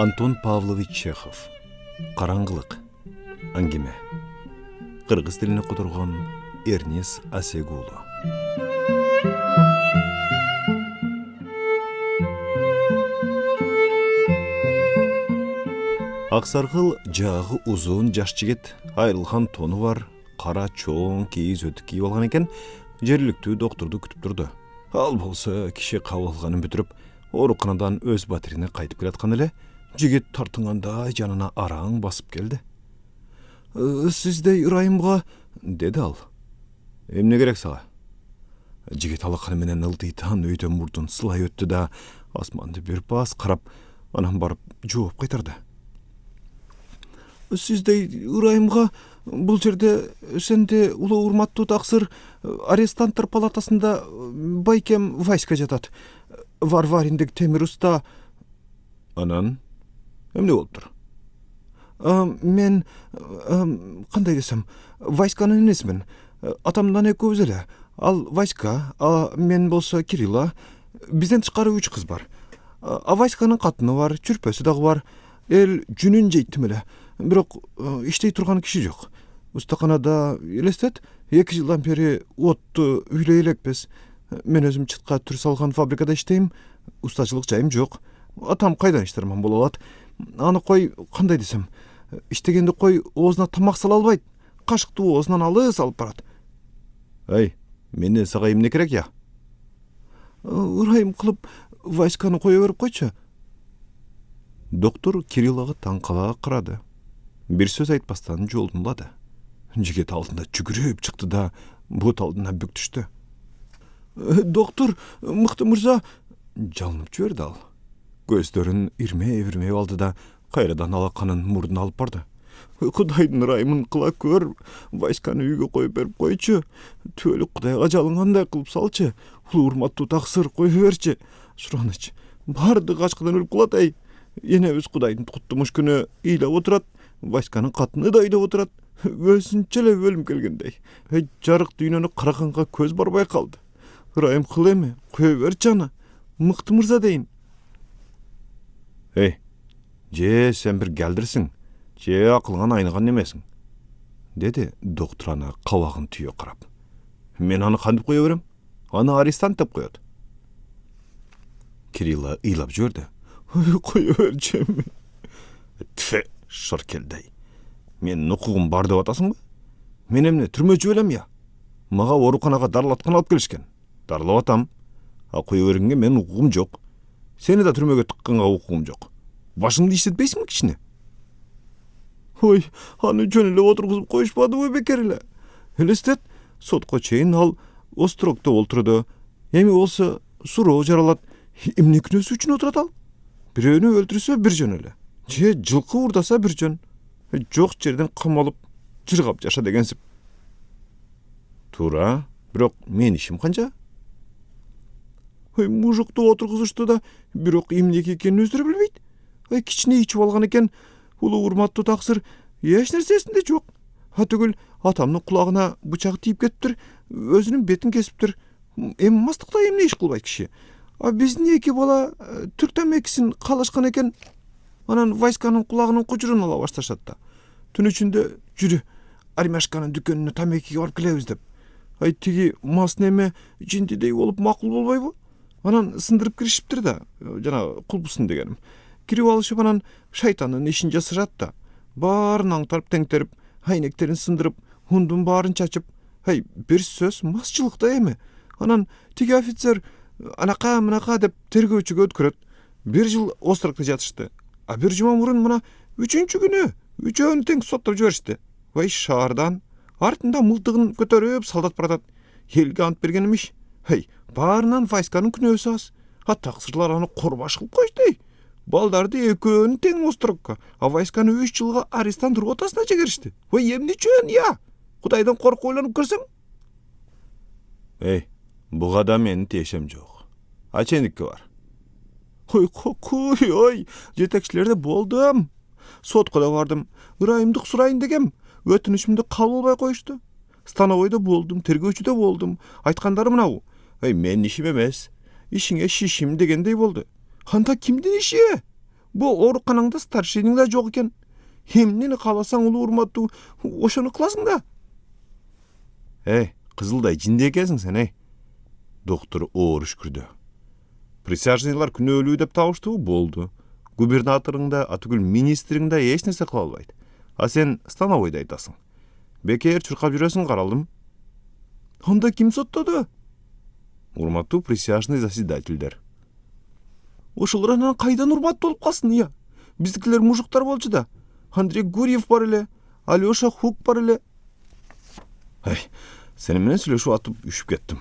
Антон Павлович Чехов. Караңгылык. Аңгеме. Кыргыз тилине которгон Эрнес Асегулу. Аксаргыл жагы узун жаш жигит, айрылган тону бар, кара чоң кийиз өтүк кийип алган экен, жергиликтүү доктурду күтүп турду. Ал болсо киши кабыл алганын бүтүрүп, ооруканадан өз батирине кайтып келаткан эле, жигит тартынганда жанына араң басып келди. Сиздей ырайымга, деди ал. Эмне керек сага? Жигит алаканы менен ылдыйтан өйдөн мурдун сылай өттү да, асманды бир пас карап, анан барып жооп кайтарды. Сиздей ырайымга бул жерде сенде улуу урматтуу таксыр арестанттар палатасында байкем Васька жатат. Варвариндик темир уста. Анан эмне болуптур? Мен кандай десем, Васьканын энесимин. Атамдан экөөбүз эле. Ал Васька, мен болсо Кирилла. Бизден тышкары 3 кыз бар. Васьканын катыны бар, чүрпөсү дагы бар. Эл жүнүн жейттим эле. Бирок иштей турган киши жок. Устаканада элестет, 2 жылдан бери отту үйлөй элекпиз. Мен өзүм чытка түр салган фабрикада иштейм. Устачылык жайым жок. Атам кайдан иштарман боло алат? Аны кой, кандай десем, иштегенди кой оозуна тамак сала албайт. Кашыкты оозунан алыс алып барат. Мени сага эмне керек я? Ырайым кылып Васьканы кое берип койчу. Доктор Кириллага таң кала карады. Бир сөз айтпастан жолун улады. Жигит алдында жүгүрүп чыкты да бут алдына бүк түштү. Доктор, мыкты мырза, жалынып жиберди ал. Көздөрүн ирмей алды да кайрадан алаканын мурдуна алып барды. Кудайдын ырайымын кыла көр, Васьканы үйгө коюп берип койчу. Түбөлүк Кудайга жалынгандай кылып салчы. Улуу урматтуу таксыр кое берчи. Сураныч, баардыгы ачкыдан өлүп калат. Энебиз Кудайдын куттумуш күнү ыйлап отурат. Васьканын катыны да ыйлап отурат. Өзүнчө эле өлүм келгендей. Жарык дүйнөнү караганга көз барбай калды. Ырайым кыл эми, кое берчи аны. Мыкты мырза дейин. Же сен бир келдирсиң, же акылыңан айныган эмесиң, деди доктор аны кабагын түйө карап. Мен аны кантип кое берем? Аны арестант деп коет. Кирилла ыйлап жиберди. Кое берчи эми. Шоркелдей. Менин укугум бар деп атасыңбы? Мен эмне түрмөчү белем я? Мага ооруканага дарылаткан алып келишкен. Дарылап атам. Кое бергенге менин укугум жок. Сени да түрмөгө тыкканга укугум жок. Башыңды иштетпейсиңби кичине? Аны жөн эле отургузуп коюшпадыбы бекер эле? Элестет, сотко чейин ал острокто олтурду. Эми болсо суроо жаралат. Эмне күнөөсү үчүн отурат ал? Бирөөнү өлтүрсө бир жөн эле. Же жылкы урдаса бир жөн. Жок жерден камалып, жыргап жаша дегенсип. Туура, бирок менин ишим канча? Мужукту отургузушту да, бирок эмнеге экенин өздөрү билбейт. Кичине ичип алган экен, улуу урматтуу таксыр эч нерсесинде жок. Түгүл атамдын кулагына бычак тийип кетиптир, өзүнүн бетин кесиптир. Эми мастыкта эмне иш кылбайт киши. Биздин 2 бала түр темекисин калашкан экен. Анан Васьканын кулагынын кучурун ала башташат да. Түн ичинде жүрү, Армяшканын дүкөнүнө тамекиге барып келебиз деп. Тиги мас неме жинтидей болуп макул болбойбу? Анан сындырып киришиптир да, жана кулбусын дегеним. Кирип алышып анан шайтандын ишин жасашат да. Баарын аңтарып теңтерип, айнектерин сындырып, ундун баарын чачып. Бир сөз масчылыкта эми. Анан тиги офицер анака мынака деп тергөөчүгө өткөрөт. 1 жыл острокто жатышты. Бир жума мурун мына 3-чү күнү үчөөнү тең соттоп жиберишти. Шаардан артында мылтыгын көтөрүп солдат баратат. Элге ант берген эмиш. Баарынан Васьканын күнөөсү аз. Таксырлар аны корбаш кылып койду. Балдарды экөөнү тең острокко, Васьканы 3 жылга арестант ротасына жегеришти. Эмне үчүн я? Кудайдан коркуп ойлонуп көрсөң? Буга да менин тиешем жок. Ачендикке бар. Жетекчилерде болдум. Сотко да бардым. Ырайымдык сурайын дегем. Өтүнүшүмдү кабыл албай коюшту. Становойдо болдум, тергөөчүдө болдум. Айткандары мынабу. Менин ишим эмес. Ишиңе шишим дегендей болду. Анда кимдин иши? Бу ооруканаңда старшиning да жок экен. Эмнени кааласаң улуу урматтуу ошону кыласың да. Кызылдай жинде экенсиң сен, Доктор оор үшкүрдү. Присяжныйлар күнөөлүү деп табыштыбы, болду. Губернаторуң да, атүгүл министриң да эч нерсе кыла албайт. А сен становойдо айтасың. Бекер чуркап жүрөсүң, каралдым. Анда ким соттоду? Урматтуу присяжный заседательдер. Ошолор анан кайдан урматтуу болуп калсын, Биздикилер мужиктар болчу да. Андрей Гурьев бар эле, Алёша Хук бар эле. Сени менен сүйлөшүп атып үшүп кеттим.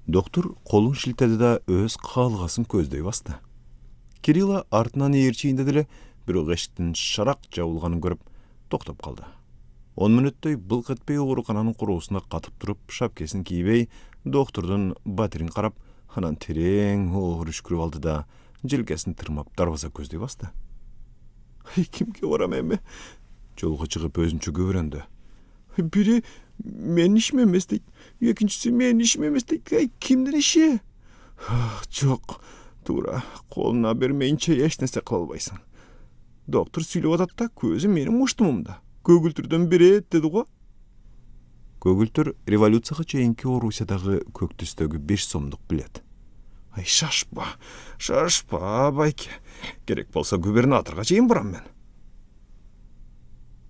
Доктор колун шилтеди да өз каалгасын көздөй басты. Кирилла артынан ээрчийинде деле бирок эшиктин шарак жабылганын көрүп токтоп калды. 10 мүнөттөй былк этпей оорукананын короосуна катып туруп, шапкесин кийбей, доктордун батирин карап, анан терең оор үшкүрүп алды да желкесин тырмап дарбаза көздөй басты. Кимге барам эми? Жолго чыгып өзүнчө күбөрөндү. Бири менин ишим эмес дейт, экинчиси менин ишим эмес дейт. Кимдин иши? Жок, туура, колуна бермейинче эч нерсе кыла албайсың. Доктор сүйлөп атат да, көзү менин муштумумда. Көгүлтүрдөн берет деди го. Көгүлтүр революцияга чейинки Орусиядагы көк түстөгү 5 сомдук билет. Шашпа, байке. Керек болсо губернаторга чейин барам мен.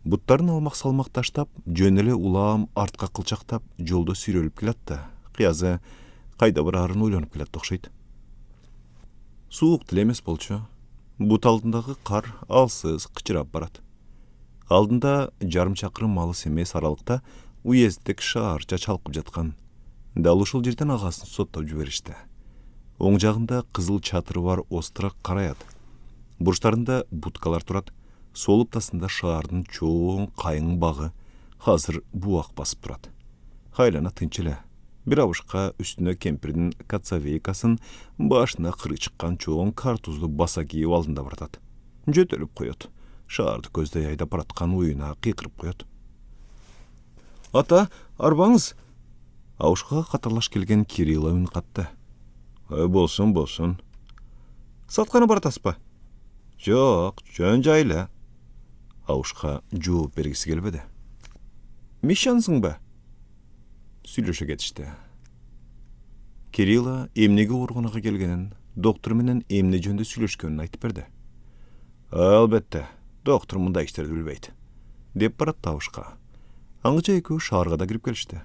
Буттарын алмак-салмак таштап, жөн эле улам артка кылчактап, жолдо сүйрөлүп келет да, кыязы кайда барарын ойлонуп келет окшойт. Суук деле эмес болчу. Бут алдындагы кар алсыз кычырап барат. Алдында жарым чакырым алыс эмес аралыкта уездик шаарча чалкып жаткан. Дал ушул жерден агасын соттоп жиберишти. Оң жагында кызыл чатыры бар острак караят. Бурчтарында будкалар турат. Сол ыптасында шаардын чоң кайың багы, азыр буак басып турат. Хайлана тынч эле. Бир абышка үстүнө кемпирдин кацавейкасын, башына кыры чыккан чоң картузду баса кийип алдында баратат. Жөтөлүп коет. Шаарды көздөй айдап бараткан уюна кыйкырып коет. Ата, арбаңыз. Абышкага катарлаш келген Кирилла үн катты. Болсун. Сатканы баратасызбы? Жок, жөн жайлы. Абышка жооп бергиси келбеди. Мишансыңбы? Сүйлөшө кетишти. Кирилла эмнеге ооруканага келгенин, доктор менен эмне жөнүндө сүйлөшкөнүн айтып берди. Албетте, доктор мындай иштерди билбейт, деп баратты Абышка. Аңча экөө шаарга да кирип келишти.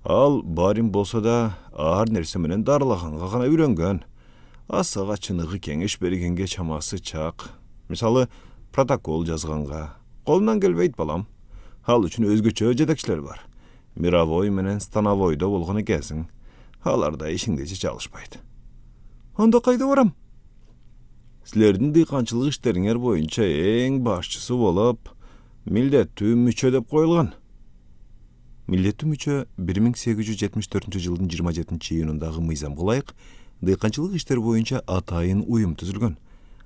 Ал барин болсо да ар нерсе менен дарылаганга гана үйрөнгөн. Асага чыныгы кеңеш бергенге чамасы чак. Мисалы, протокол жазганга. Колунан келбейт балам. Ал үчүн өзгөчө жетекчилер бар. Мировой менен становойдо болгон экенсиң. Аларда ишиңди чече алышпайт. Анда кайда барам? Силердин дыйканчылык иштериңер боюнча эң башчысы болуп, милдеттүү мүчө деп коюлган. Милдеттүү мүчө 1874 жылдын 27 июнундагы мыйзамга ылайык дыйканчылык иштер боюнча атайын уюм түзүлгөн.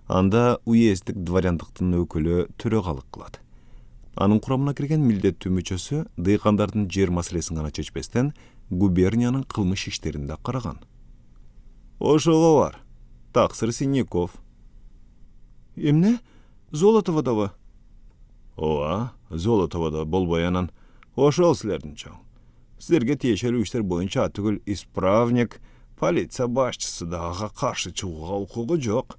Анда уездик дворяндыктын өкүлү төрөгалык кылат. Анын курамына кирген милдеттүү мүчөсү дыйкандардын жер маселесин гана чечпестен губерниянын кылмыш иштерин да караган. Ошого бар. Таксыр Синяков. Эмне? Золотоводобу? Ооба, Золотоводо болбой анан ошол силердин чоң. Силерге тиешелүү иштер боюнча атүгүл исправник, полиция башчысы да ага каршы чыгууга укугу жок.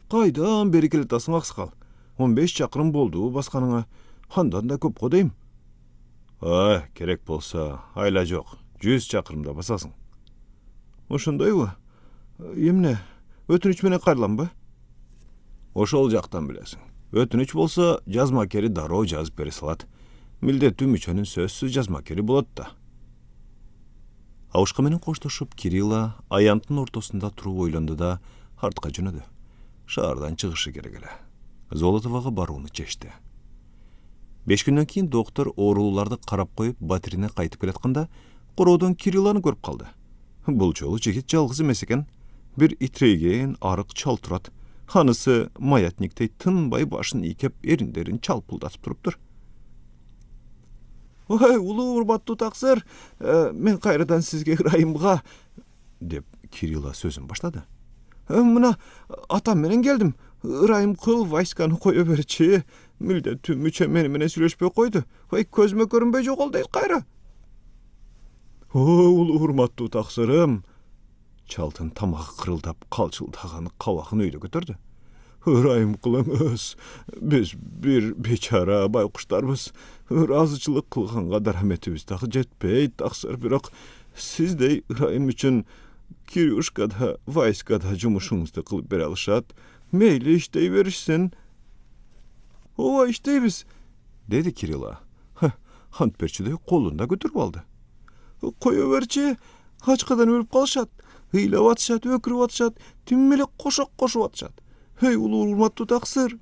Кайдан бери келатасың аксакал? 15 чакырым болду басканыңа. Андан да көп го дейм. Керек болсо, айла жок. 100 чакырымда басасың. Ошондойбу? Эмне? Өтүнүч менен кайрыламбы? Ошол жактан билесиң. Өтүнүч болсо, жазмакери дароо жазып бере салат. Милдеттүү мүчөнүн сөзсүз жазмакери болот да. Абышка менен коштошуп, Кирилла аянттын ортосунда туруп ойлонду да артка жөнөдү. Шаардан чыгышы керек эле. Золотового барууну чечти. 5 күндөн кийин доктор оорулууларды карап коюп, батирине кайтып келатканда, короодон Кирилланы көрүп калды. Бул жолу жигит жалгыз эмес экен. Бир итрейген арык чал турат. Анысы маятниктей тынбай башын ийкеп, эриндерин чалпылдатып туруптур. Улуу урматтуу таксыр, мен кайрадан сизге ырайымга, деп Кирилла сөзүн баштады. Mına atam menen geldim. Ырайым kıl vayskany koya berçi. Milde tümüçe meni süleşpey koydu. Hay közüme görünbey jokol deyt kayra. Ulu hurmatly taksırım. Çaltın tamağı kırıldap kalçıldağını kavakını öyle götürdü. Ырайым kılыңыз. Biz bir beçara baykuşlarımız. Razıçılık kılğanğa da rahmetimiz dağı jetpey taksır biroq sizdey ырайым üçün Kiryushkada, vayskada jumuşuňuzdy kılıp bere alışat. Meyli iştey berişsin. Ova işteybiz, dedi Kirilla. Hantberçi de kolunda götürüp aldı. Koyuverçi, haçkadan ölüp kalışat. Hıylap atışat, ökürüp atışat, tümmelek koşak koşup atışat. Hey ulu urmatly taksır.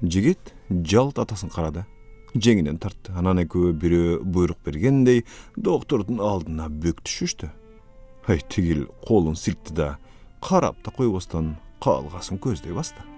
Jigit jalt atasyn karada. Jeňinden tartdy. Anan ekö biri buyruk bergendey doktordun aldyna bök düşüşdi. Hey tigil kolun silkdi da, karap da koybastan kalgasyn gözdey bastı.